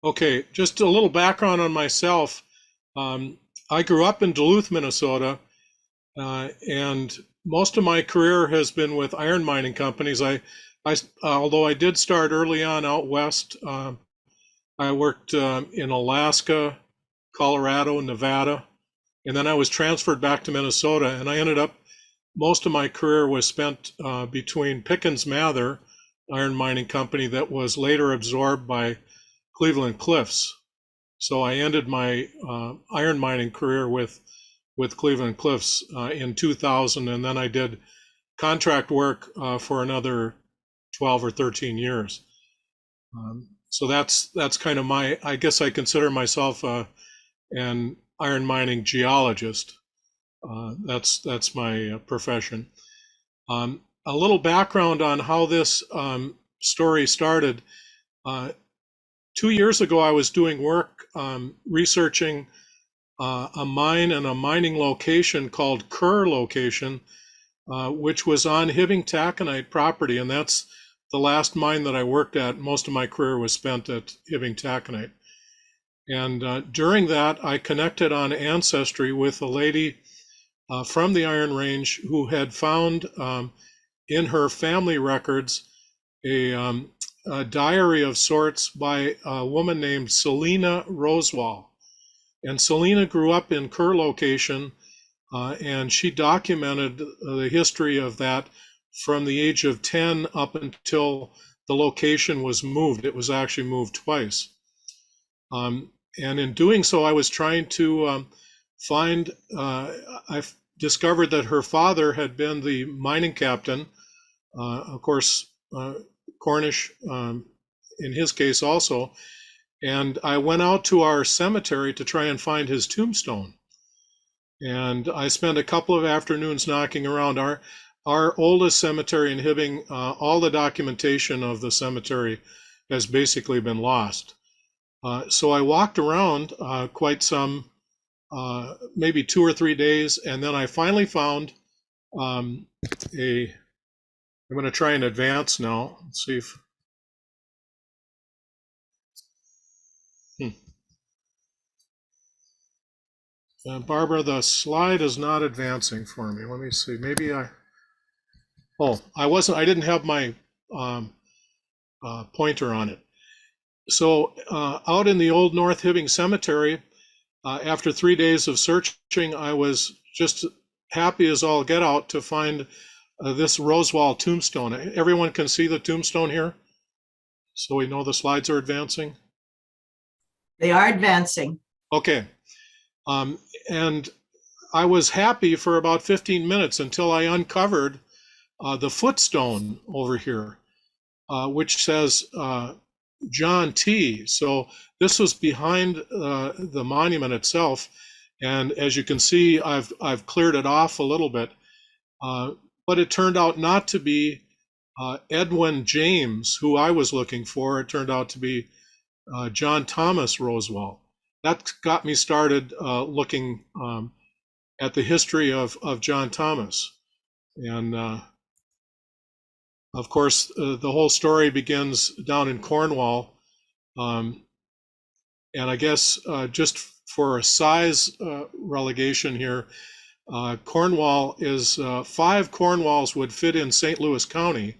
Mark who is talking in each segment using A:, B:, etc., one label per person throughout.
A: Okay, just a little background on myself. I grew up in Duluth, Minnesota, and most of my career has been with iron mining companies. Although I did start early on out west, I worked in Alaska, Colorado, Nevada, and then I was transferred back to Minnesota. And I ended up most of my career was spent between Pickens Mather, iron mining company that was later absorbed by Cleveland Cliffs. So I ended my iron mining career with Cleveland Cliffs in 2000, and then I did contract work for another 12 or 13 years. So that's kind of my. I guess I consider myself an iron mining geologist. That's my profession. A little background on how this story started. Uh, 2 years ago, I was doing work researching a mine and a mining location called Kerr location, which was on Hibbing Taconite property, and that's the last mine that I worked at. Most of my career was spent at Hibbing Taconite. And during that, I connected on Ancestry with a lady from the Iron Range who had found in her family records a diary of sorts by a woman named Selina Rosewall. And Selina grew up in Kerr location, and she documented the history of that from the age of 10 up until the location was moved. It was actually moved twice. And in doing so, I was trying to find, I discovered that her father had been the mining captain, of course, Cornish in his case also. And I went out to our cemetery to try and find his tombstone. And I spent a couple of afternoons knocking around our oldest cemetery in Hibbing. All the documentation of the cemetery has basically been lost. So I walked around quite some, maybe 2 or 3 days, and then I finally found I'm going to try and advance now. Let's see if. Barbara, the slide is not advancing for me. Let me see. Maybe I didn't have my pointer on it. So out in the old North Hibbing Cemetery, after 3 days of searching, I was just happy as all get out to find this Rosewall tombstone. Everyone can see the tombstone here? So we know the slides are advancing?
B: They are advancing.
A: Okay. And I was happy for about 15 minutes until I uncovered the footstone over here, which says John T. So this was behind the monument itself. And as you can see, I've cleared it off a little bit. But it turned out not to be Edwin James, who I was looking for. It turned out to be John Thomas Rosewall. That got me started looking at the history of John Thomas. And of course, the whole story begins down in Cornwall. And I guess just for a size relegation here, Cornwall is 5 Cornwalls would fit in St. Louis County,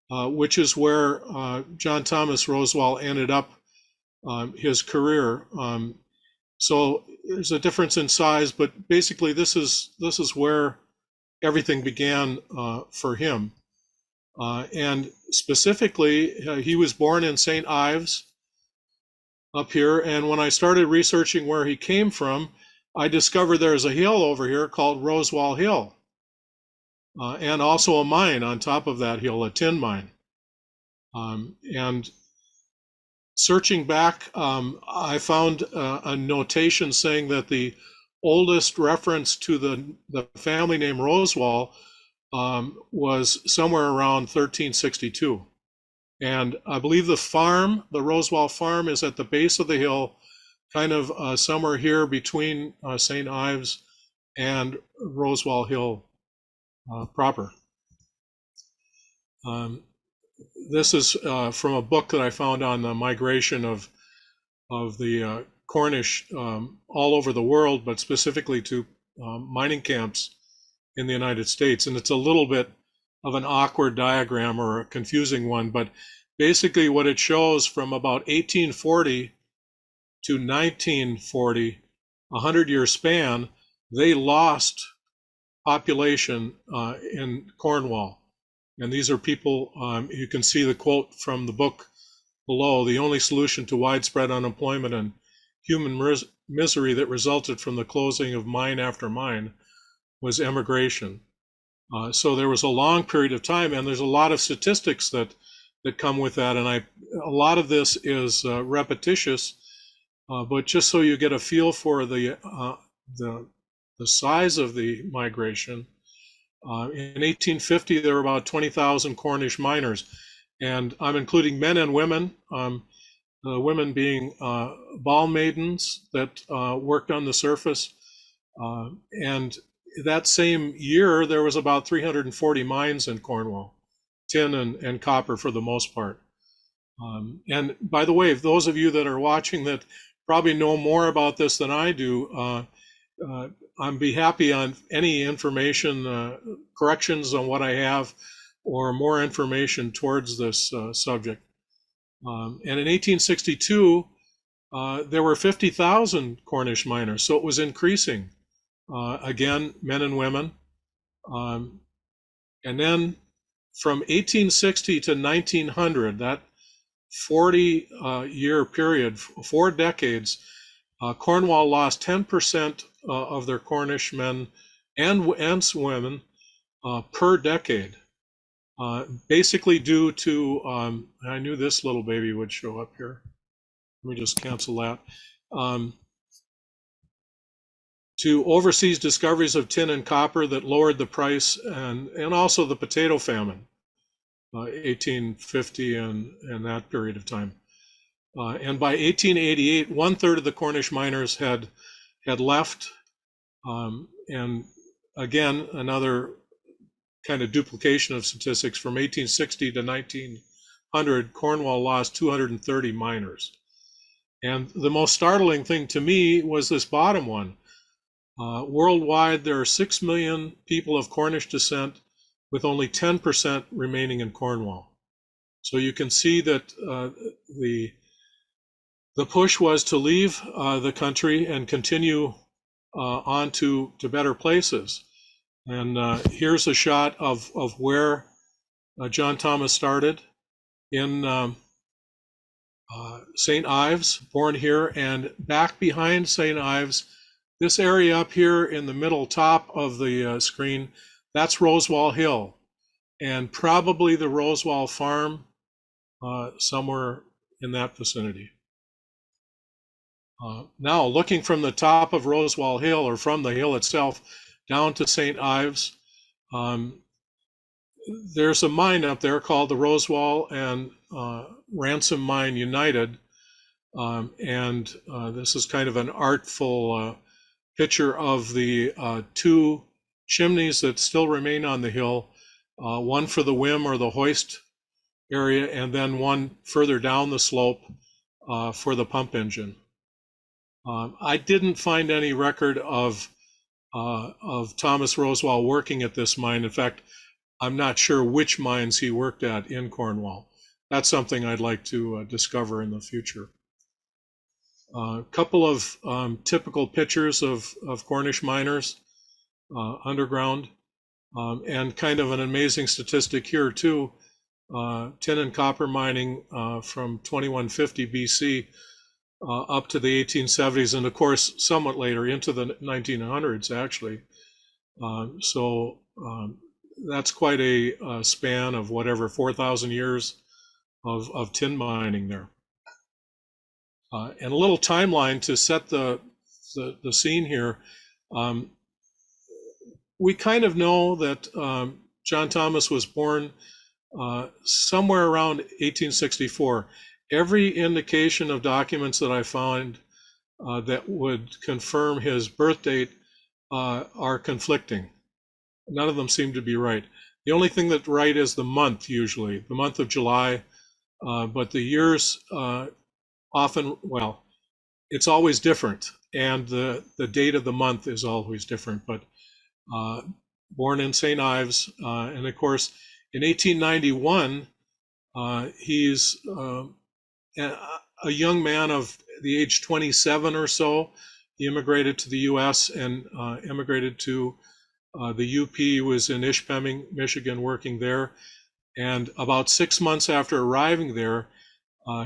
A: which is where John Thomas Rosewall ended up his career. So there's a difference in size, but basically this is where everything began for him. And specifically, he was born in St. Ives up here. And when I started researching where he came from, I discovered there's a hill over here called Rosewall Hill, and also a mine on top of that hill, a tin mine. And searching back, I found a notation saying that the oldest reference to the family name Rosewall was somewhere around 1362. And I believe the Rosewall farm, is at the base of the hill, kind of somewhere here between St. Ives and Rosewall Hill proper. This is from a book that I found on the migration of the Cornish all over the world, but specifically to mining camps in the United States. And it's a little bit of an awkward diagram or a confusing one, but basically what it shows from about 1840 to 1940, a 100-year span, they lost population in Cornwall. And these are people, you can see the quote from the book below: "The only solution to widespread unemployment and human misery that resulted from the closing of mine after mine was emigration." So there was a long period of time, and there's a lot of statistics that come with that. And a lot of this is repetitious, but just so you get a feel for the size of the migration. In 1850, there were about 20,000 Cornish miners, and I'm including men and women, the women being ball maidens that worked on the surface. And that same year, there was about 340 mines in Cornwall, tin and copper for the most part. And by the way, if those of you that are watching that probably know more about this than I do, I'd be happy on any information, corrections on what I have, or more information towards this subject. And in 1862, there were 50,000 Cornish miners, so it was increasing. Again, men and women. And then from 1860 to 1900, that 40-year period, 4 decades, Cornwall lost 10% of their Cornish men and women per decade, basically due to, I knew this little baby would show up here. Let me just cancel that. To overseas discoveries of tin and copper that lowered the price, and also the potato famine, 1850 and that period of time. And by 1888, 1/3 of the Cornish miners had left. And again, another kind of duplication of statistics: from 1860 to 1900, Cornwall lost 230 miners. And the most startling thing to me was this bottom one. Worldwide, there are 6 million people of Cornish descent, with only 10% remaining in Cornwall. So you can see that the push was to leave the country and continue on to better places. And here's a shot of where John Thomas started in St. Ives, born here, and back behind St. Ives, this area up here in the middle top of the screen, that's Rosewall Hill, and probably the Rosewall farm somewhere in that vicinity. Now, looking from the top of Rosewall Hill, or from the hill itself, down to St. Ives, there's a mine up there called the Rosewall and Ransom Mine United. And this is kind of an artful picture of the 2 chimneys that still remain on the hill, one for the whim or the hoist area, and then one further down the slope for the pump engine. I didn't find any record of Thomas Rosewall working at this mine. In fact, I'm not sure which mines he worked at in Cornwall. That's something I'd like to discover in the future. A couple of typical pictures of Cornish miners underground, and kind of an amazing statistic here too. Tin and copper mining from 2150 BC up to the 1870s, and of course somewhat later into the 1900s actually. So that's quite a span of whatever, 4,000 years of tin mining there. And a little timeline to set the scene here. We kind of know that John Thomas was born somewhere around 1864. Every indication of documents that I found that would confirm his birth date are conflicting. None of them seem to be right. The only thing that's right is the month, usually, the month of July, but the years often, well, it's always different, and the date of the month is always different. But born in St. Ives, and of course, in 1891, he's a young man of the age 27 or so. He immigrated to the U.S. and immigrated to the UP. He was in Ishpeming, Michigan, working there. And about 6 months after arriving there,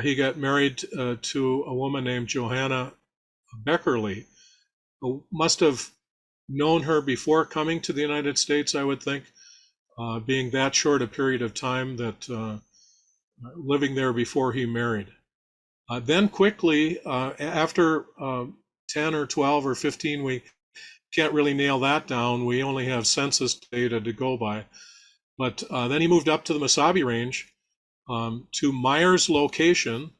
A: he got married to a woman named Johanna Beckerly, who must have known her before coming to the United States, I would think, being that short a period of time that living there before he married. Then quickly, after 10 or 12 or 15, we can't really nail that down. We only have census data to go by. But then he moved up to the Mesabi Range, to Myers Location,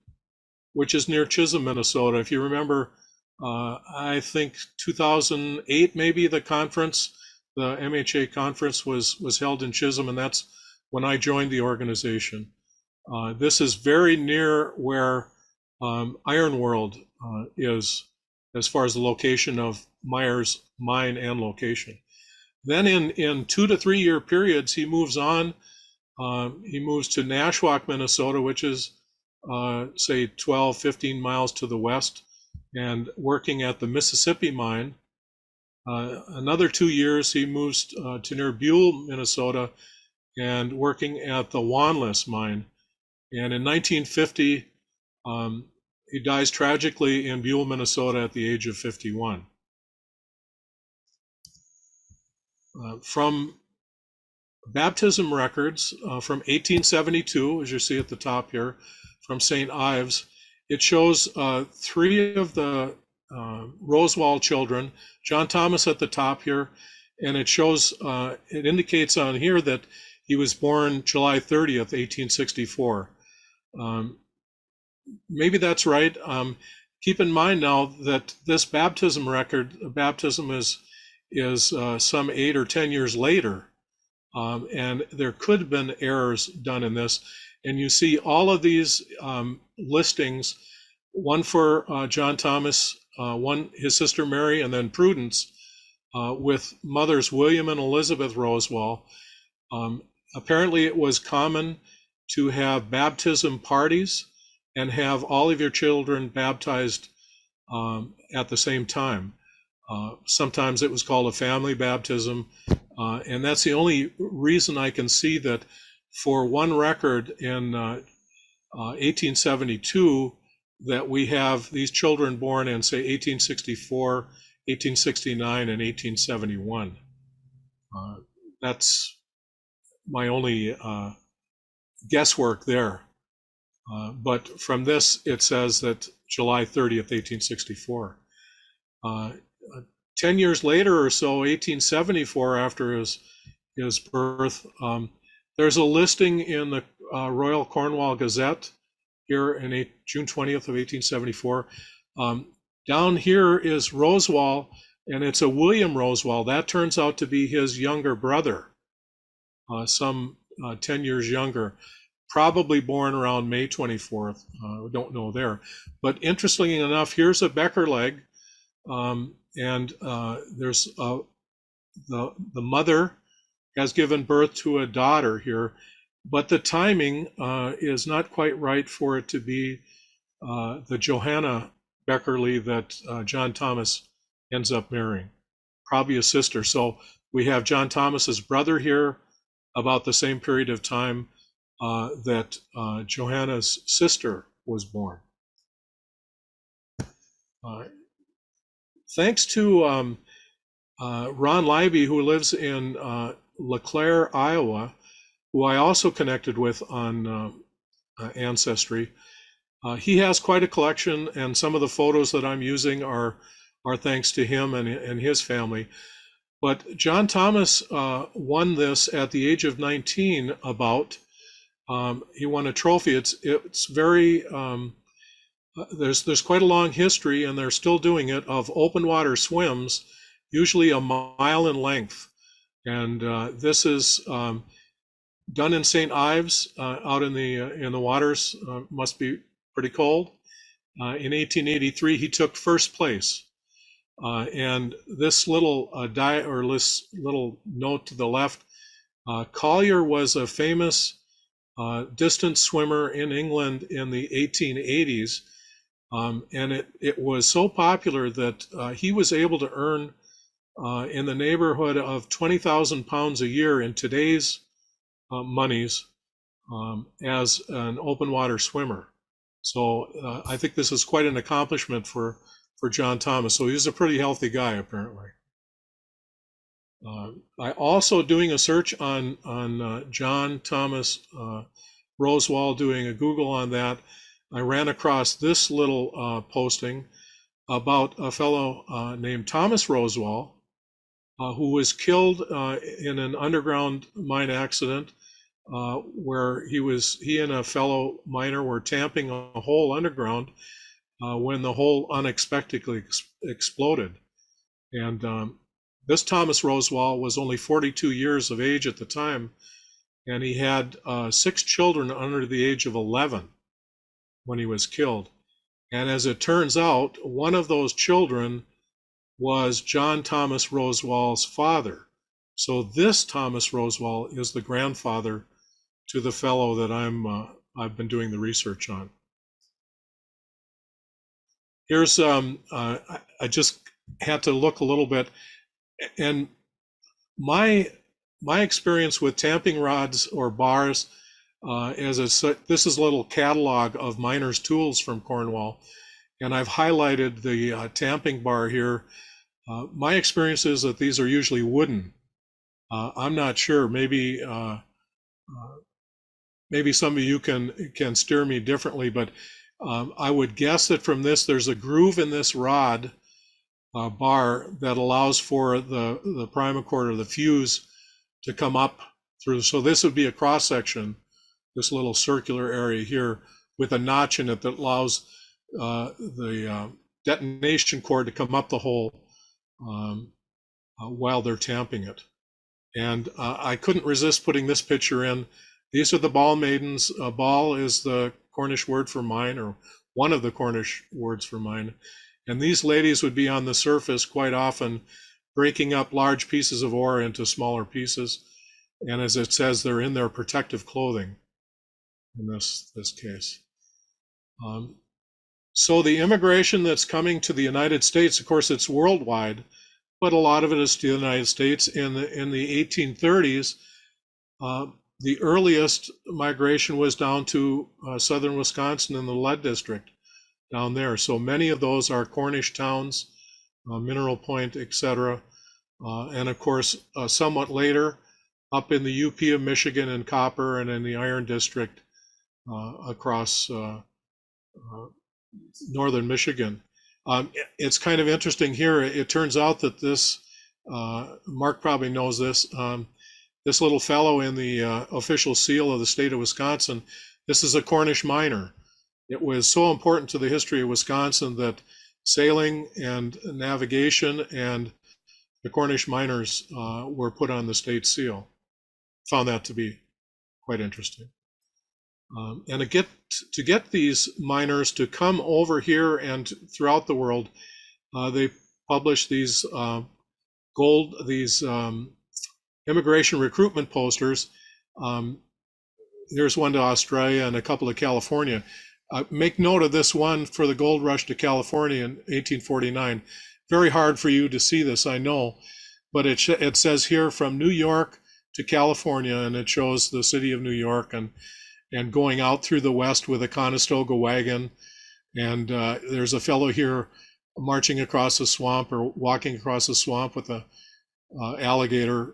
A: which is near Chisholm, Minnesota. If you remember, I think 2008, maybe the conference, the MHA conference was held in Chisholm, and that's when I joined the organization. This is very near where Iron World is, as far as the location of Myers mine and location. Then in 2 to 3 year periods, he moves on. He moves to Nashwauk, Minnesota, which is, say, 12, 15 miles to the west, and working at the Mississippi mine. Another 2 years, he moves to near Buell, Minnesota, and working at the Wanless mine. And in 1950, he dies tragically in Buell, Minnesota at the age of 51. From baptism records from 1872, as you see at the top here, from St. Ives, it shows 3 of the Rosewall children, John Thomas at the top here, and it shows, it indicates on here that he was born July 30th, 1864. Maybe that's right. Keep in mind now that this baptism record, baptism is some 8 or 10 years later, and there could have been errors done in this. And you see all of these listings, one for John Thomas, one his sister Mary, and then Prudence, with mothers William and Elizabeth Rosewall. Apparently it was common to have baptism parties and have all of your children baptized at the same time. Sometimes it was called a family baptism, and that's the only reason I can see that for one record in 1872 that we have these children born in, say, 1864, 1869, and 1871. That's my only guesswork there. But from this, it says that July 30th, 1864. 10 years later or so, 1874, after his birth, there's a listing in the Royal Cornwall Gazette here in June 20th of 1874. Down here is Rosewall, and it's a William Rosewall. That turns out to be his younger brother, some 10 years younger, probably born around May 24th. We don't know there. But interestingly enough, here's a Becker leg, and there's the mother has given birth to a daughter here, but the timing is not quite right for it to be the Johanna Beckerly that John Thomas ends up marrying, probably a sister. So we have John Thomas's brother here about the same period of time that Johanna's sister was born. Thanks to Ron Leiby, who lives in LeClaire, Iowa, who I also connected with on Ancestry. He has quite a collection, and some of the photos that I'm using are thanks to him and his family. But John Thomas won this at the age of 19. He won a trophy. It's very there's quite a long history, and they're still doing it, of open water swims, usually a mile in length. And this is done in St. Ives, out in the waters. Must be pretty cold. In 1883, he took first place. And this little this little note to the left, Collier was a famous distance swimmer in England in the 1880s. And it was so popular that he was able to earn in the neighborhood of 20,000 pounds a year in today's monies as an open water swimmer. So I think this is quite an accomplishment for John Thomas. So he's a pretty healthy guy, apparently. I also, doing a search on John Thomas Rosewall, doing a Google on that, I ran across this little posting about a fellow named Thomas Rosewall, who was killed in an underground mine accident where he and a fellow miner were tamping a hole underground when the hole unexpectedly exploded. And this Thomas Rosewall was only 42 years of age at the time, and he had 6 children under the age of 11 when he was killed. And as it turns out, one of those children was John Thomas Rosewall's father. So this Thomas Rosewall is the grandfather to the fellow that I've been doing the research on. Here's I just had to look a little bit, and my experience with tamping rods or bars, this is a little catalog of miners' tools from Cornwall, and I've highlighted the tamping bar here. My experience is that these are usually wooden. I'm not sure. Maybe some of you can steer me differently, but I would guess that from this, there's a groove in this rod bar that allows for the primacord or the fuse to come up through. So this would be a cross section, this little circular area here with a notch in it that allows the detonation cord to come up the hole while they're tamping it. And I couldn't resist putting this picture in. These are the ball maidens. Ball is the Cornish word for mine, or one of the Cornish words for mine. And these ladies would be on the surface quite often, breaking up large pieces of ore into smaller pieces. And as it says, they're in their protective clothing in this case. So the immigration that's coming to the United States, of course, it's worldwide, but a lot of it is to the United States. In the 1830s, the earliest migration was down to southern Wisconsin in the lead district down there. So many of those are Cornish towns, Mineral Point, etc. And of course, somewhat later, up in the UP of Michigan and copper, and in the iron district across northern Michigan. It's kind of interesting here. It turns out that this, Mark probably knows this, this little fellow in the official seal of the state of Wisconsin, this is a Cornish miner. It was so important to the history of Wisconsin that sailing and navigation and the Cornish miners were put on the state seal. Found that to be quite interesting. And to get these miners to come over here and throughout the world, they published these immigration recruitment posters. Here's one to Australia and a couple to California. Make note of this one for the gold rush to California in 1849. Very hard for you to see this, I know, but it says here from New York to California, and it shows the city of New York and going out through the west with a Conestoga wagon. And there's a fellow here marching across a swamp or walking across a swamp with a alligator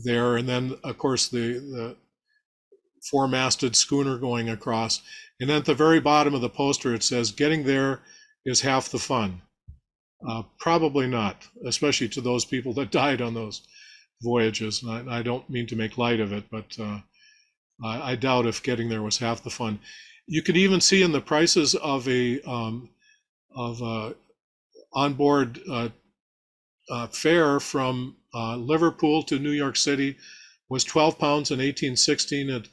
A: there. And then, of course, the four-masted schooner going across. And then at the very bottom of the poster, it says, getting there is half the fun. Probably not, especially to those people that died on those voyages. And I don't mean to make light of it, but I doubt if getting there was half the fun. You could even see in the prices of onboard fare from Liverpool to New York City was 12 pounds in 1816.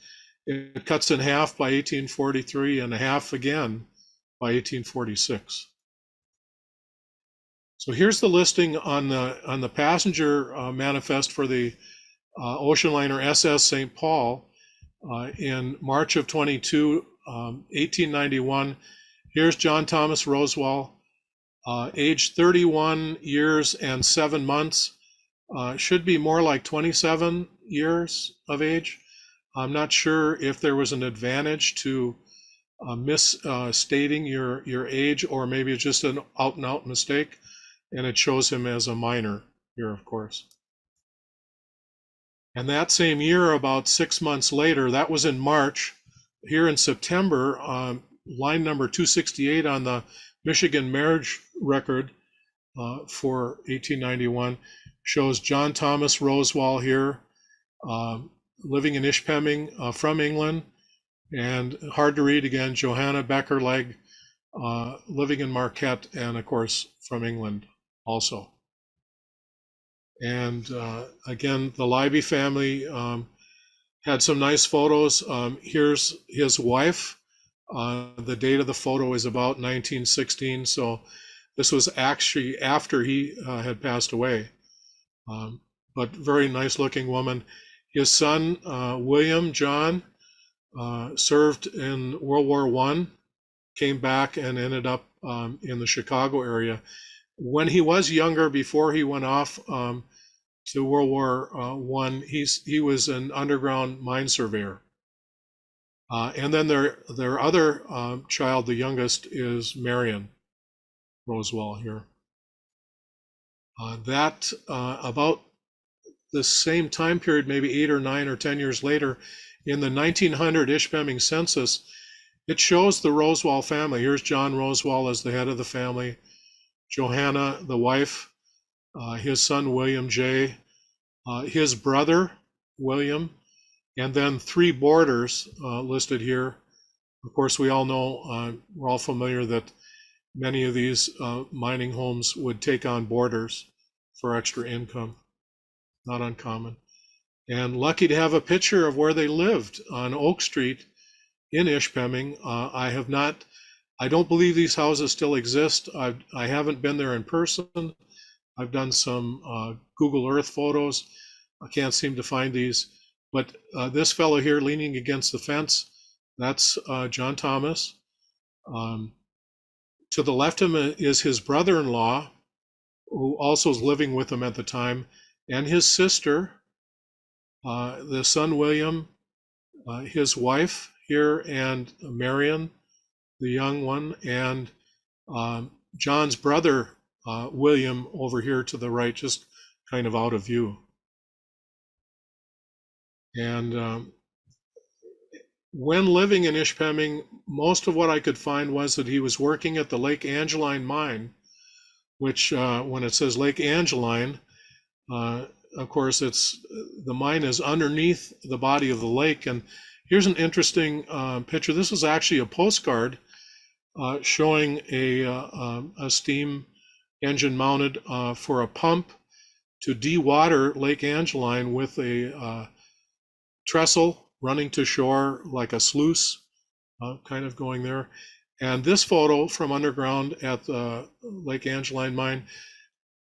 A: It cuts in half by 1843 and a half again by 1846. So here's the listing on the passenger manifest for the ocean liner SS St. Paul in March of 1891. Here's John Thomas Rosewall, age 31 years and 7 months. Should be more like 27 years of age. I'm not sure if there was an advantage to misstating your age, or maybe it's just an out-and-out mistake, and it shows him as a minor here, of course. And that same year, about 6 months later, that was in March, here in September, line number 268 on the Michigan marriage record for 1891 shows John Thomas Rosewall here, living in Ishpeming from England, and hard to read again, Johanna Beckerleg, living in Marquette, and of course from England also. And again, the Libby family had some nice photos. Here's his wife. The date of the photo is about 1916, so this was actually after he had passed away. But very nice looking woman. His son, William John, served in World War I, came back and ended up in the Chicago area. When he was younger, before he went off to World War I, he was an underground mine surveyor. And then their other child, the youngest, is Marion Rosewall here. That about the same time period, maybe 8 or 9 or 10 years later, in the 1900 Ishpeming census, it shows the Rosewall family. Here's John Rosewall as the head of the family, Johanna, the wife, his son William J., his brother William, and then 3 boarders listed here. Of course, we all know, we're all familiar that many of these mining homes would take on boarders for extra income. Not uncommon. And lucky to have a picture of where they lived on Oak Street in Ishpeming. I don't believe these houses still exist. I haven't been there in person. I've done some Google Earth photos. I can't seem to find these. But this fellow here leaning against the fence, that's John Thomas. To the left of him is his brother-in-law, who also was living with him at the time, and his sister, the son William, his wife here, and Marion, the young one, and John's brother, William, over here to the right, just kind of out of view. And when living in Ishpeming, most of what I could find was that he was working at the Lake Angeline mine, which when it says Lake Angeline, of course, the mine is underneath the body of the lake. And here's an interesting picture. This is actually a postcard showing a steam engine mounted for a pump to dewater Lake Angeline with a trestle running to shore like a sluice, kind of going there. And this photo from underground at the Lake Angeline mine,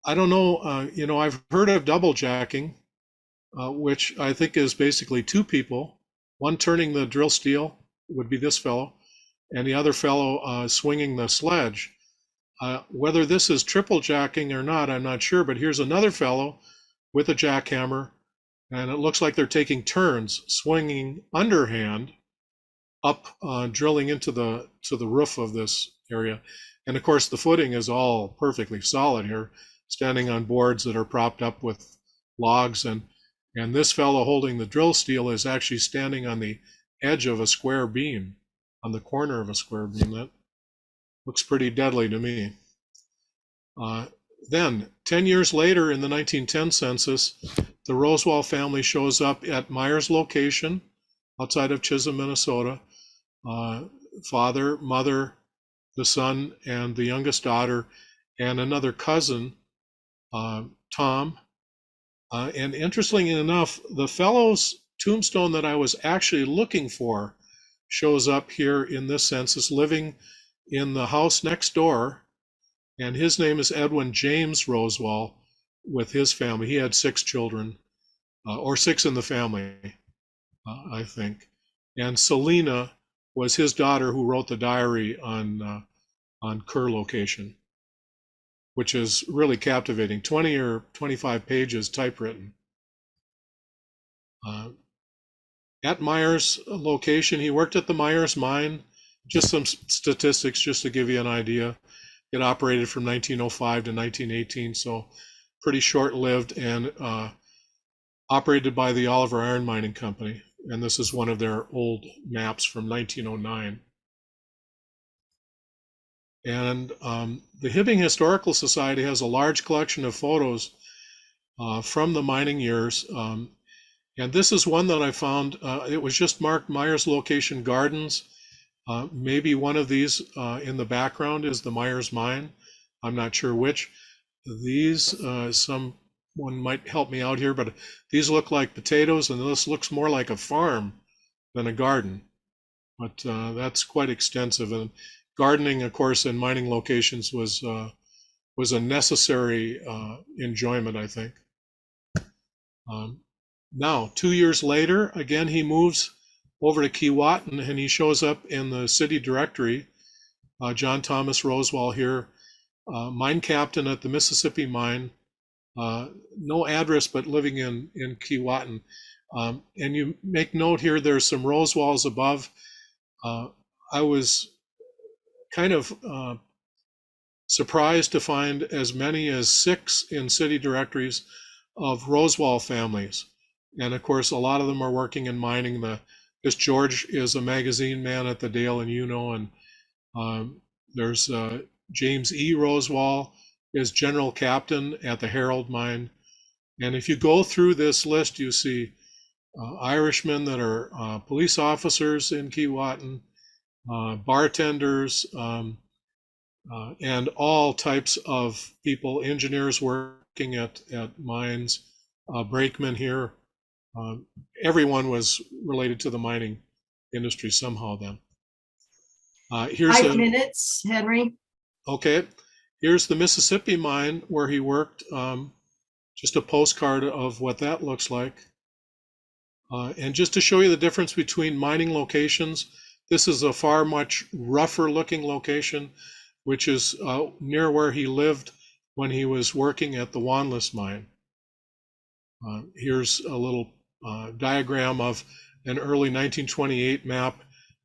A: I don't know, I've heard of double jacking, which I think is basically 2 people, one turning the drill steel, would be this fellow, and the other fellow swinging the sledge. Whether this is triple jacking or not, I'm not sure, but here's another fellow with a jackhammer, and it looks like they're taking turns, swinging underhand up, drilling into the roof of this area. And of course, the footing is all perfectly solid here, standing on boards that are propped up with logs. And this fellow holding the drill steel is actually standing on the edge of a square beam, on the corner of a square beam. That looks pretty deadly to me. Then, 10 years later in the 1910 census, the Rosewall family shows up at Myers location outside of Chisholm, Minnesota. Father, mother, the son, and the youngest daughter, and another cousin, Tom. And interestingly enough, the fellow's tombstone that I was actually looking for shows up here in this census, living in the house next door, and his name is Edwin James Rosewall with his family. He had 6 children, or 6 in the family, I think. And Selena was his daughter who wrote the diary on Kerr location, which is really captivating. 20 or 25 pages typewritten. At Myers location, he worked at the Myers mine. Just some statistics just to give you an idea. It operated from 1905 to 1918, so pretty short-lived, and operated by the Oliver Iron Mining Company. And this is one of their old maps from 1909. And the Hibbing Historical Society has a large collection of photos from the mining years. And this is one that I found. It was just marked Myers Location Gardens. Maybe one of these in the background is the Myers Mine. I'm not sure which. These, someone might help me out here, but these look like potatoes, and this looks more like a farm than a garden. But that's quite extensive. And gardening, of course, in mining locations was a necessary enjoyment, I think. Now, 2 years later, again, he moves over to Keewatin, and he shows up in the city directory. John Thomas Rosewall here, mine captain at the Mississippi mine. No address, but living in Keewatin. And you make note here, there's some Rosewalls above. I was kind of surprised to find as many as 6 in city directories of Rosewall families. And of course, a lot of them are working in mining. This George is a magazine man at the Dale and Uno, and there's James E. Rosewall is general captain at the Herald mine. And if you go through this list, you see Irishmen that are police officers in Keewatin, bartenders, and all types of people, engineers working at mines, brakemen here. Everyone was related to the mining industry somehow then. Here's
B: 5 minutes, Henry.
A: Okay, here's the Mississippi mine where he worked. Just a postcard of what that looks like. And just to show you the difference between mining locations, this is a far much rougher looking location, which is near where he lived when he was working at the Wanless mine. Here's a little diagram of an early 1928 map,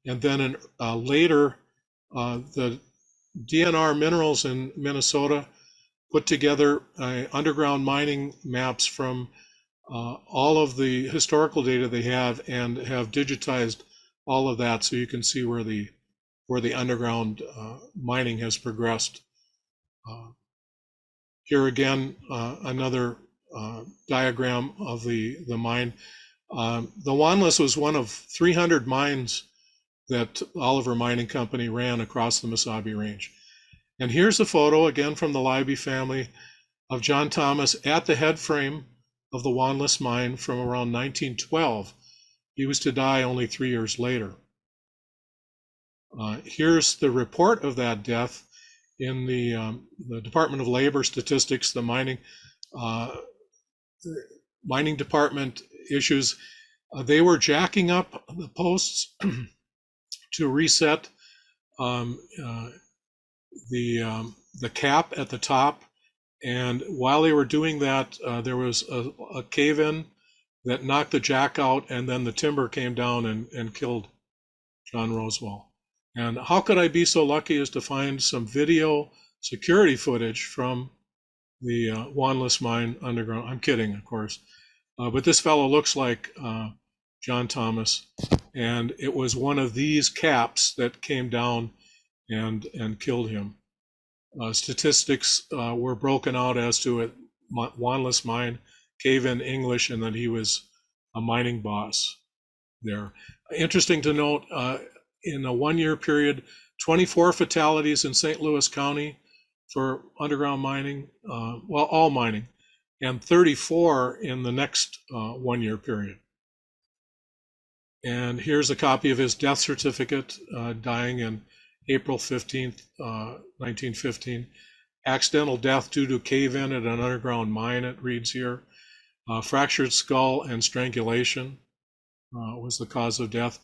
A: and then later the DNR Minerals in Minnesota put together underground mining maps from all of the historical data they have, and have digitized all of that, so you can see where the underground mining has progressed. Here again, another diagram of the mine. The Wanless was one of 300 mines that Oliver Mining Company ran across the Mesabi Range. And here's a photo, again from the Libby family, of John Thomas at the head frame of the Wanless mine from around 1912. He was to die only 3 years later. Here's the report of that death in the Department of Labor statistics. The mining department issues, they were jacking up the posts to reset the cap at the top. And while they were doing that, there was a cave-in that knocked the jack out, and then the timber came down and killed John Rosewall. And how could I be so lucky as to find some video security footage from the Wanless mine underground? I'm kidding, of course. But this fellow looks like John Thomas, and it was one of these caps that came down and killed him. Statistics were broken out as to it, Wanless mine, cave-in English, and that he was a mining boss there. Interesting to note, in a 1 year period, 24 fatalities in St. Louis County for underground mining, well, all mining, and 34 in the next 1 year period. And here's a copy of his death certificate, dying in April 15th, 1915. Accidental death due to cave-in at an underground mine, it reads here. Fractured skull and strangulation was the cause of death.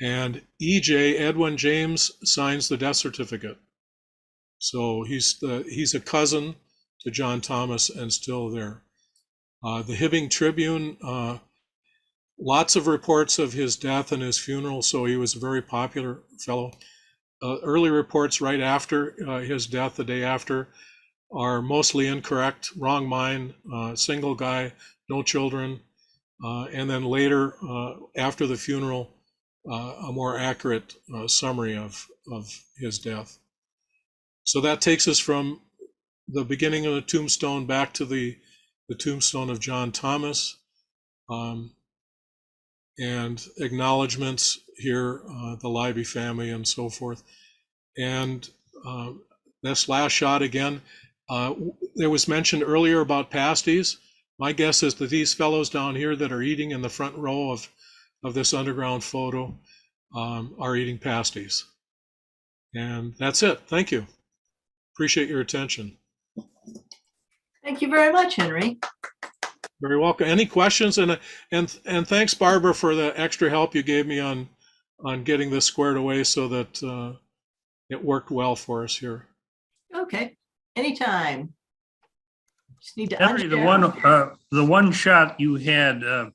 A: And EJ, Edwin James, signs the death certificate. So he's a cousin to John Thomas and still there. The Hibbing Tribune, lots of reports of his death and his funeral, so he was a very popular fellow. Early reports right after his death, the day after, are mostly incorrect, wrong mine, single guy, no children, and then later, after the funeral, a more accurate summary of his death. So that takes us from the beginning of the tombstone back to the tombstone of John Thomas, and acknowledgments here, the Libby family and so forth. And this last shot again, there was mentioned earlier about pasties. My guess is that these fellows down here that are eating in the front row of this underground photo are eating pasties. And that's it. Thank you. Appreciate your attention.
B: Thank you very much, Henry.
A: Very welcome. Any questions? And thanks, Barbara, for the extra help you gave me on getting this squared away so that it worked well for us here.
B: Okay, anytime. Just need to
C: Henry,
B: unshare.
C: the one shot you had, an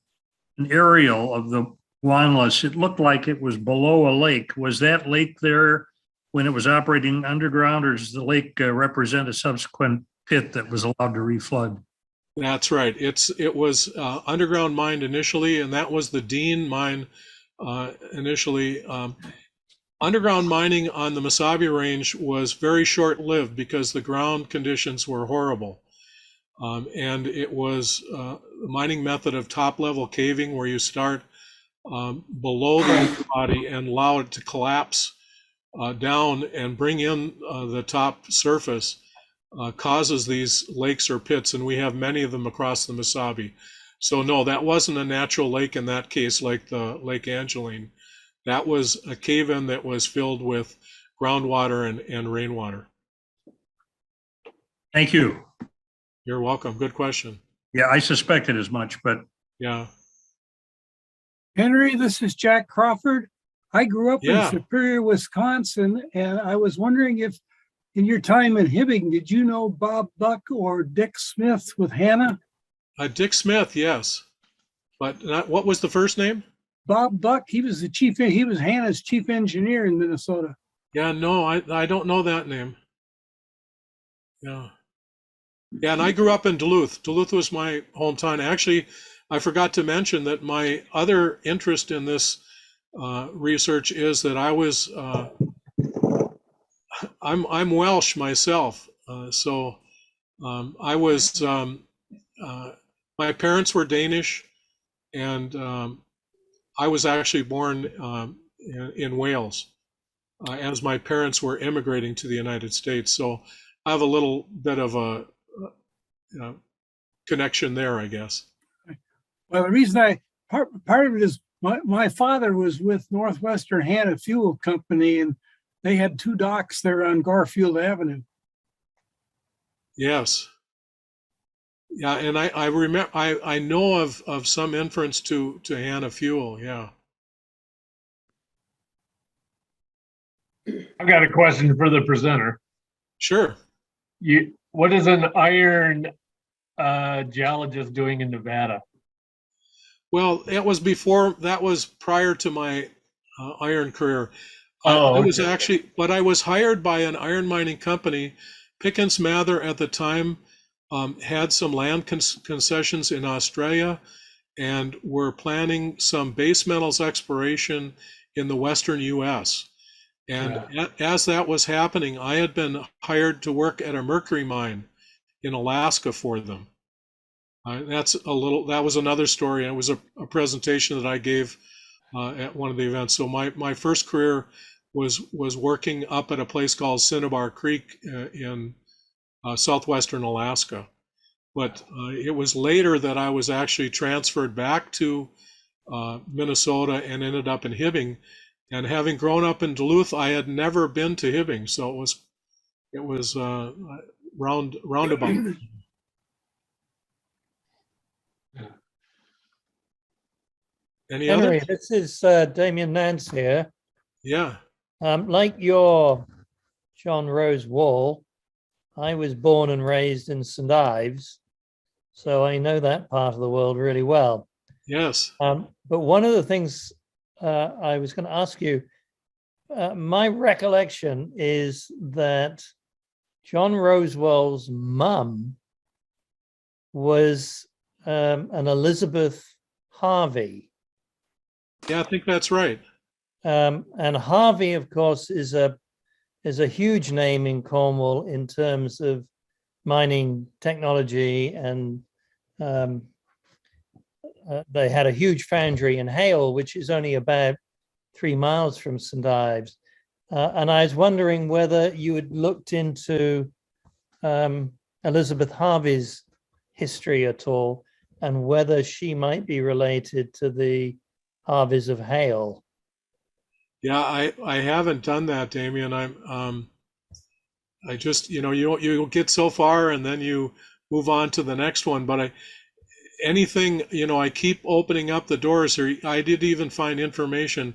C: aerial of the Wanless, it looked like it was below a lake. Was that lake there when it was operating underground, or does the lake represent a subsequent pit that was allowed to reflood?
A: That's right. It was underground mined initially, and that was the Dean mine initially. Underground mining on the Mesabi Range was very short-lived because the ground conditions were horrible. And it was a mining method of top-level caving where you start below the body and allow it to collapse down and bring in the top surface, causes these lakes or pits, and we have many of them across the Mesabi. So no, that wasn't a natural lake in that case, like the Lake Angeline. That was a cave-in that was filled with groundwater and rainwater.
C: Thank you.
A: You're welcome. Good question.
C: Yeah, I suspected as much, but
A: Yeah.
D: Henry, this is Jack Crawford. I grew up
A: Yeah.
D: in Superior, Wisconsin, and I was wondering if in your time in Hibbing, did you know Bob Buck or Dick Smith with Hannah?
A: Dick Smith, yes. But what was the first name?
D: Bob Buck, he was Hannah's chief engineer in Minnesota.
A: Yeah, no, I don't know that name. Yeah. Yeah, and I grew up in Duluth. Duluth was my hometown. Actually, I forgot to mention that my other interest in this research is that I was, I'm Welsh myself. So I was, my parents were Danish, and I was actually born in Wales, as my parents were immigrating to the United States. So I have a little bit of a connection there, I guess.
D: Well, the reason part of it is my father was with Northwestern Hannah Fuel Company, and they had two docks there on Garfield Avenue.
A: Yes. Yeah, and I remember I know of some inference to Hannah Fuel. Yeah.
E: I've got a question for the presenter.
A: Sure.
E: What is an iron geologist doing in Nevada?
A: Well, that was prior to my iron career.
E: Oh,
A: I was
E: okay.
A: actually, but I was hired by an iron mining company. Pickens Mather at the time had some land concessions in Australia and were planning some base metals exploration in the Western US. And as that was happening, I had been hired to work at a mercury mine in Alaska for them. That was another story. It was a presentation that I gave at one of the events. So my first career was working up at a place called Cinnabar Creek in southwestern Alaska. But it was later that I was actually transferred back to Minnesota and ended up in Hibbing And having grown up in Duluth, I had never been to Hibbing, so it was roundabout. Any
F: Henry,
A: other?
F: this is Damien Nance here.
A: Yeah.
F: Like your John Rosewall, I was born and raised in St. Ives, so I know that part of the world really well.
A: Yes.
F: But one of the things I was going to ask you, my recollection is that John Rosewall's mum was an Elizabeth Harvey.
A: Yeah, I think that's right.
F: And Harvey, of course, is a huge name in Cornwall in terms of mining technology, and they had a huge foundry in Hale, which is only about 3 miles from St. Ives. And I was wondering whether you had looked into Elizabeth Harvey's history at all, and whether she might be related to the Harveys of Hale.
A: Yeah, I haven't done that, Damien. I just, you get so far and then you move on to the next one. But anything, I keep opening up the doors here. I did even find information.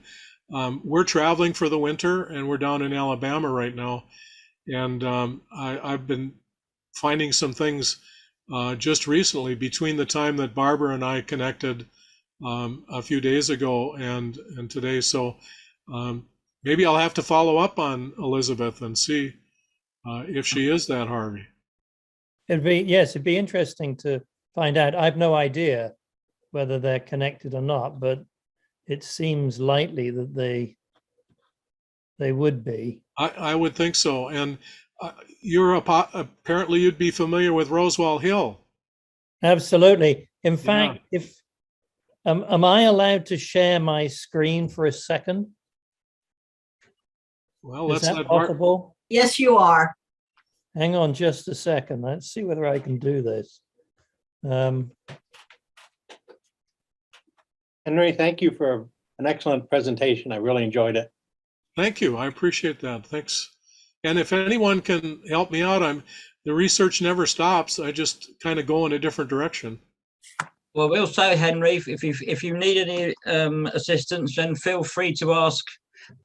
A: We're traveling for the winter, and we're down in Alabama right now. And I've been finding some things just recently between the time that Barbara and I connected a few days ago and today. So maybe I'll have to follow up on Elizabeth and see if she is that Harvey.
F: It'd be interesting to find out. I've no idea whether they're connected or not, but it seems likely that they would be.
A: I would think so. And apparently you'd be familiar with Rosewall Hill.
F: Absolutely. In fact, if am I allowed to share my screen for a second?
A: Well,
F: Is that possible?
B: Yes, you are.
F: Hang on just a second. Let's see whether I can do this.
G: Henry, thank you for an excellent presentation. I really enjoyed it.
A: Thank you. I appreciate that. Thanks. And if anyone can help me out, the research never stops. I just kind of go in a different direction.
H: Well, we'll say, Henry, if you need any assistance, then feel free to ask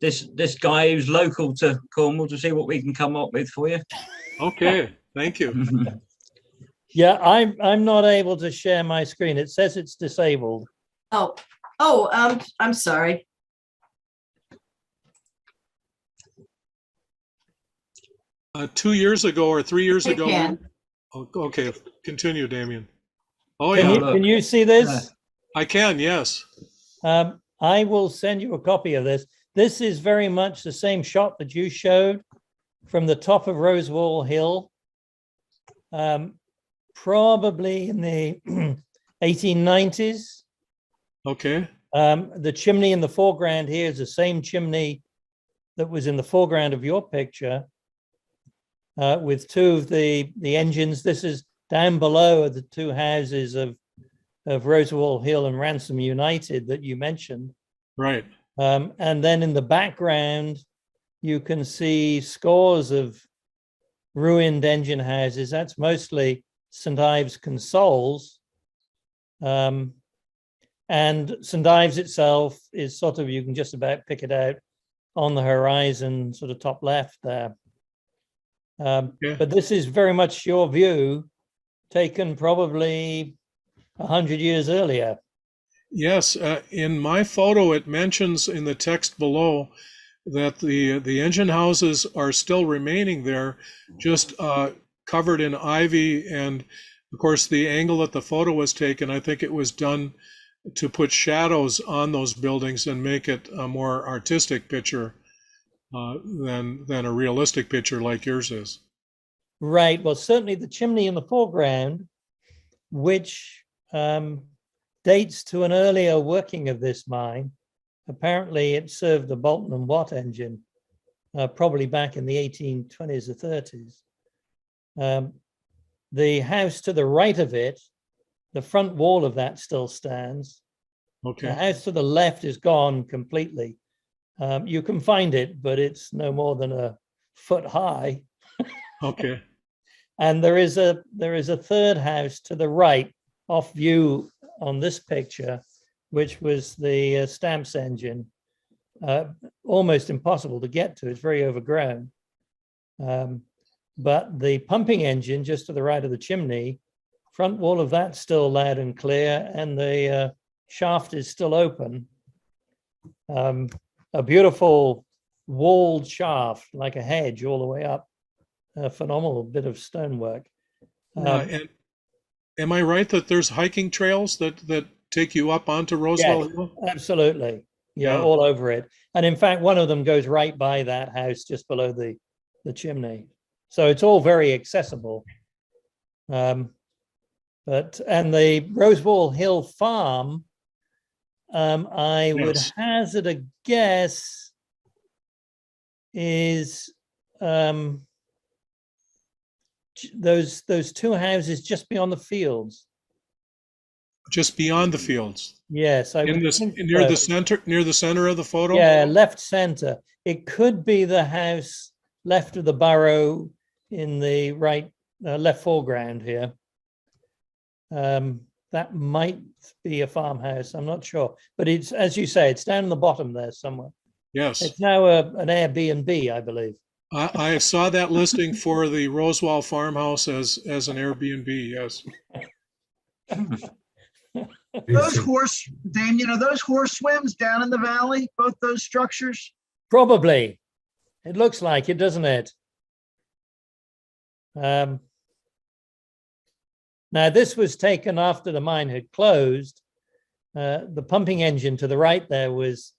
H: this guy who's local to Cornwall to see what we can come up with for you.
A: Okay, thank you.
F: Yeah, I'm not able to share my screen. It says it's disabled.
B: I'm sorry.
A: 2 years ago or 3 years
B: I
A: ago.
B: can.
A: Okay, continue, Damien. Oh,
F: Can
A: yeah.
F: can you see this?
A: I can, yes.
F: I will send you a copy of this. This is very much the same shot that you showed from the top of Rosewall Hill, probably in the 1890s.
A: Okay.
F: The chimney in the foreground here is the same chimney that was in the foreground of your picture, with two of the engines. This is down below are the two houses of Rosewall Hill and Ransom United that you mentioned.
A: Right.
F: And then in the background, you can see scores of ruined engine houses. That's mostly St. Ives Consols. And St. Ives itself is sort of, you can just about pick it out on the horizon, sort of top left there. But this is very much your view, taken probably 100 years earlier.
A: Yes, in my photo, it mentions in the text below that the engine houses are still remaining there, just covered in ivy. And of course, the angle that the photo was taken, I think it was done to put shadows on those buildings and make it a more artistic picture than a realistic picture like yours is.
F: Right. Well, certainly the chimney in the foreground, which dates to an earlier working of this mine. Apparently, it served the Bolton and Watt engine, probably back in the 1820s or 30s. The house to the right of it, the front wall of that still stands.
A: Okay.
F: The house to the left is gone completely. You can find it, but it's no more than a foot high.
A: Okay.
F: And there is a third house to the right, off view on this picture, which was the stamps engine. Almost impossible to get to. It's very overgrown. But the pumping engine just to the right of the chimney, front wall of that still loud and clear, and the shaft is still open. A beautiful walled shaft, like a hedge all the way up. A phenomenal bit of stonework.
A: And am I right that there's hiking trails that take you up onto Rosewall
F: Yes,
A: Hill?
F: absolutely. Yeah,
A: Yeah.
F: all over it. And in fact, one of them goes right by that house just below the chimney. So it's all very accessible. And the Rosewall Hill farm, I would
A: Yes.
F: hazard a guess, is those two houses just beyond the fields.
A: Just beyond the fields.
F: Yes, I
A: In
F: would
A: this,
F: think
A: near the
F: so.
A: center of the photo?
F: Yeah, left center. It could be the house left of the burrow in the right left foreground here. That might be a farmhouse. I'm not sure, but it's, as you say, it's down in the bottom there somewhere.
A: Yes.
F: It's now an Airbnb, I believe.
A: I saw that listing for the Rosewall farmhouse as an Airbnb, yes.
I: Those horse, Damien, are those horse swims down in the valley, both those structures?
F: Probably. It looks like it, doesn't it? Now, this was taken after the mine had closed. The pumping engine to the right there was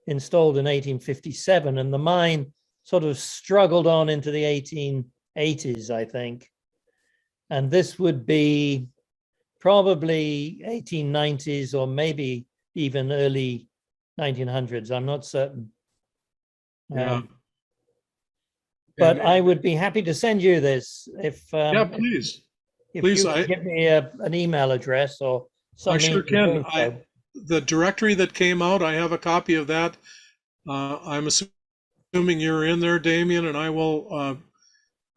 F: installed in 1857, and the mine sort of struggled on into the 1880s, I think. And this would be probably 1890s or maybe even early 1900s. I'm not certain.
A: Yeah.
F: But
A: And-
F: I would be happy to send you this if
A: Yeah, please.
F: if
A: Please,
F: you could give me an email address or
A: I
F: something.
A: sure can. The directory that came out, I have a copy of that. I'm assuming you're in there, Damien, and I will,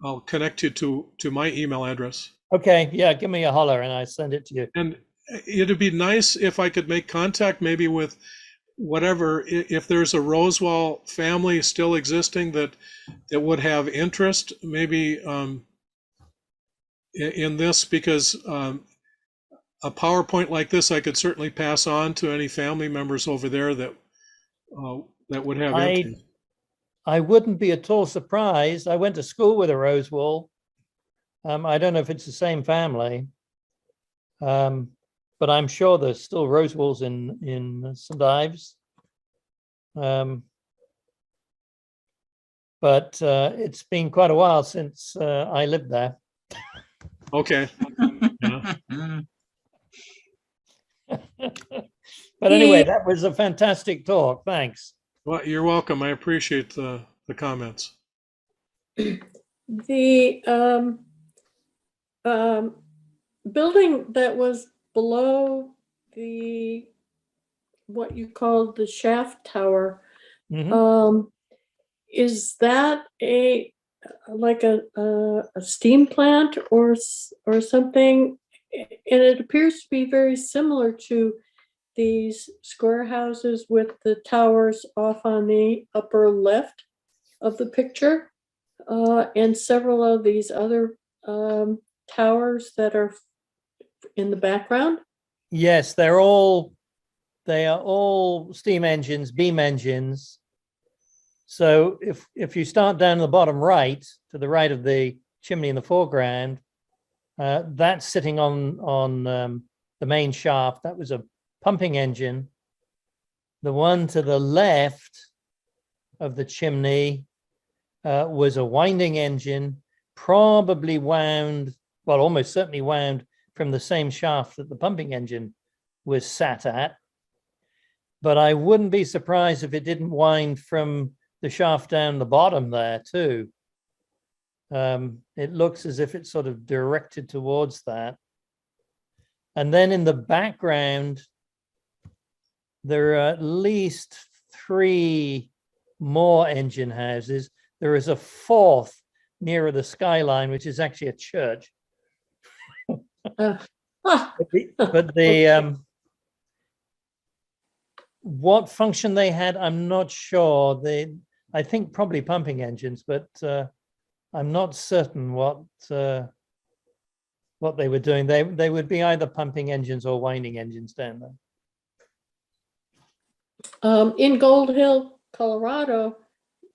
A: I'll connect you to my email address.
F: Okay, yeah, give me a holler and I send it to you.
A: And it'd be nice if I could make contact maybe with whatever, if there's a Rosewall family still existing that would have interest, maybe in this, because a PowerPoint like this I could certainly pass on to any family members over there that would have interest.
F: I wouldn't be at all surprised. I went to school with a Rosewall. I don't know if it's the same family, but I'm sure there's still Rosewalls in St. Ives. But it's been quite a while since I lived there.
A: Okay. Yeah.
F: But anyway, that was a fantastic talk. Thanks.
A: Well, you're welcome. I appreciate the comments.
J: The building that was below the, what you called the shaft tower,
F: Mhm.
J: is that like a steam plant or something? And it appears to be very similar to these square houses with the towers off on the upper left of the picture, and several of these other towers that are in the background.
F: Yes, they are all steam engines, beam engines. So if you start down the bottom right, to the right of the chimney in the foreground, that's sitting on the main shaft. That was a pumping engine. The one to the left of the chimney was a winding engine, probably wound, well, almost certainly wound from the same shaft that the pumping engine was sat at. But I wouldn't be surprised if it didn't wind from the shaft down the bottom there too. It looks as if it's sort of directed towards that. And then in the background, there are at least 3 more engine houses. There is a fourth nearer the skyline, which is actually a church. But the what function they had, I'm not sure. I think probably pumping engines, but I'm not certain what they were doing. They would be either pumping engines or winding engines down there.
J: In Gold Hill, Colorado,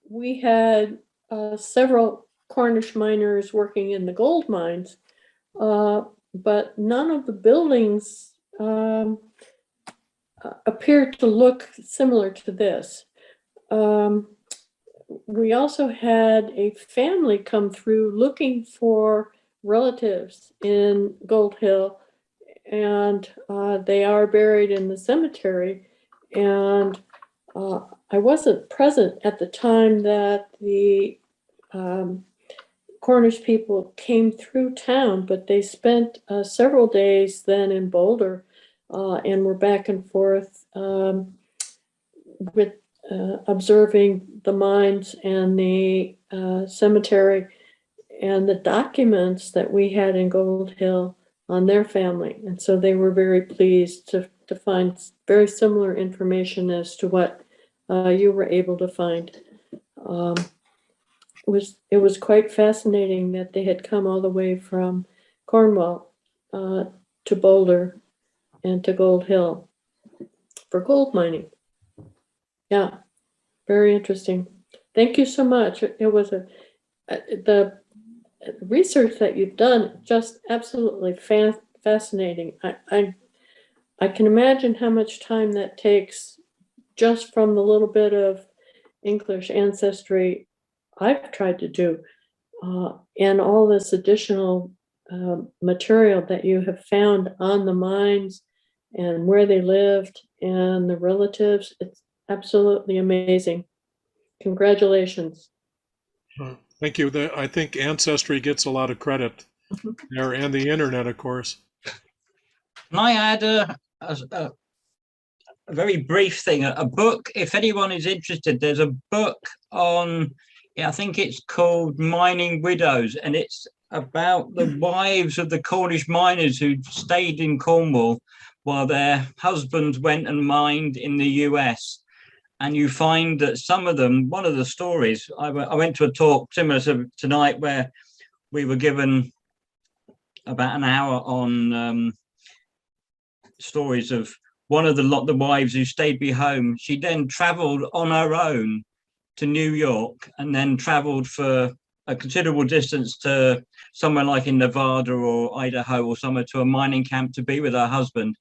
J: we had several Cornish miners working in the gold mines, but none of the buildings appear to look similar to this. We also had a family come through looking for relatives in Gold Hill, and they are buried in the cemetery. And I wasn't present at the time that the Cornish people came through town, but they spent several days then in Boulder and were back and forth with observing the mines and the cemetery and the documents that we had in Gold Hill on their family. And so they were very pleased to find very similar information as to what you were able to find. It was quite fascinating that they had come all the way from Cornwall to Boulder and to Gold Hill for gold mining. Yeah, very interesting. Thank you so much. It was the research that you've done, just absolutely fascinating. I can imagine how much time that takes just from the little bit of English ancestry I've tried to do, and all this additional material that you have found on the mines and where they lived and the relatives. It's absolutely amazing. Congratulations.
A: Thank you. I think Ancestry gets a lot of credit there, and the internet, of course.
H: Can I add a very brief thing? A book, if anyone is interested, there's a book on, I think it's called Mining Widows, and it's about the wives of the Cornish miners who stayed in Cornwall while their husbands went and mined in the US. And you find that some of them, one of the stories, I went to a talk similar to tonight where we were given about an hour on stories of one of the wives who stayed home. She then traveled on her own to New York and then traveled for a considerable distance to somewhere like in Nevada or Idaho or somewhere to a mining camp to be with her husband.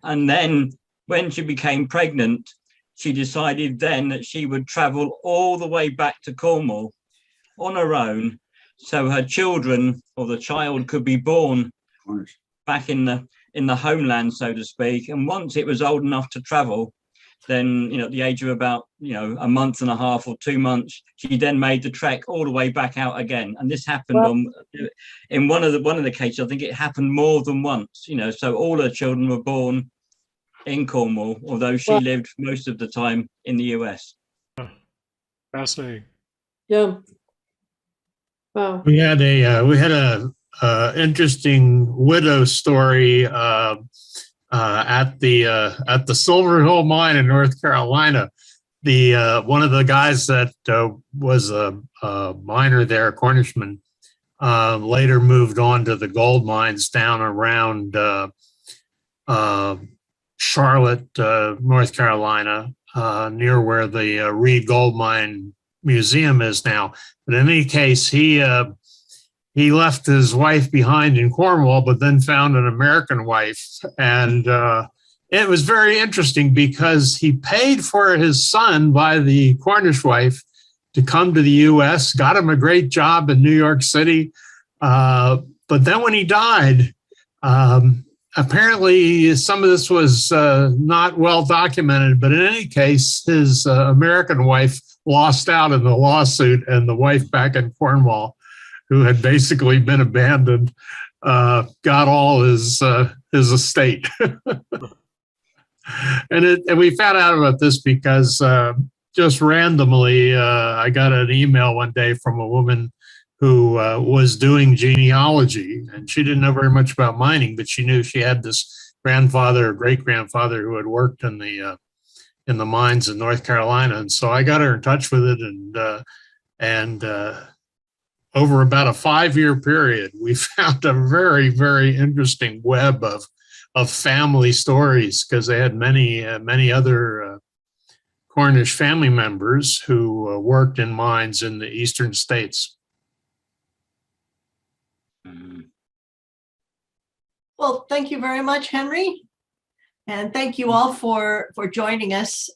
H: And then when she became pregnant, she decided then that she would travel all the way back to Cornwall on her own, so her children or the child could be born back in the homeland, so to speak. And once it was old enough to travel, then, at the age of about, a month and a half or 2 months, she then made the trek all the way back out again. And this happened in one of the cases. I think it happened more than once, so all her children were born in Cornwall, although she lived most of the time in the US.
A: Fascinating.
J: Yeah. Wow.
K: We had a interesting widow story at the Silver Hill mine in North Carolina. The one of the guys that was a miner there, a Cornishman, later moved on to the gold mines down around Charlotte, North Carolina, near where the Reed Gold Mine Museum is now. But in any case, he left his wife behind in Cornwall, but then found an American wife. And it was very interesting because he paid for his son by the Cornish wife to come to the U.S., got him a great job in New York City. But then when he died, apparently some of this was not well documented, but in any case, his American wife lost out in the lawsuit, and the wife back in Cornwall, who had basically been abandoned, got all his estate. And we found out about this because just randomly, I got an email one day from a woman who was doing genealogy, and she didn't know very much about mining, but she knew she had this grandfather or great grandfather who had worked in the mines in North Carolina, and so I got her in touch with it, and over about a 5-year period, we found a very, very interesting web of family stories, because they had many other Cornish family members who worked in mines in the eastern states.
B: Well, thank you very much, Henry. And thank you all for joining us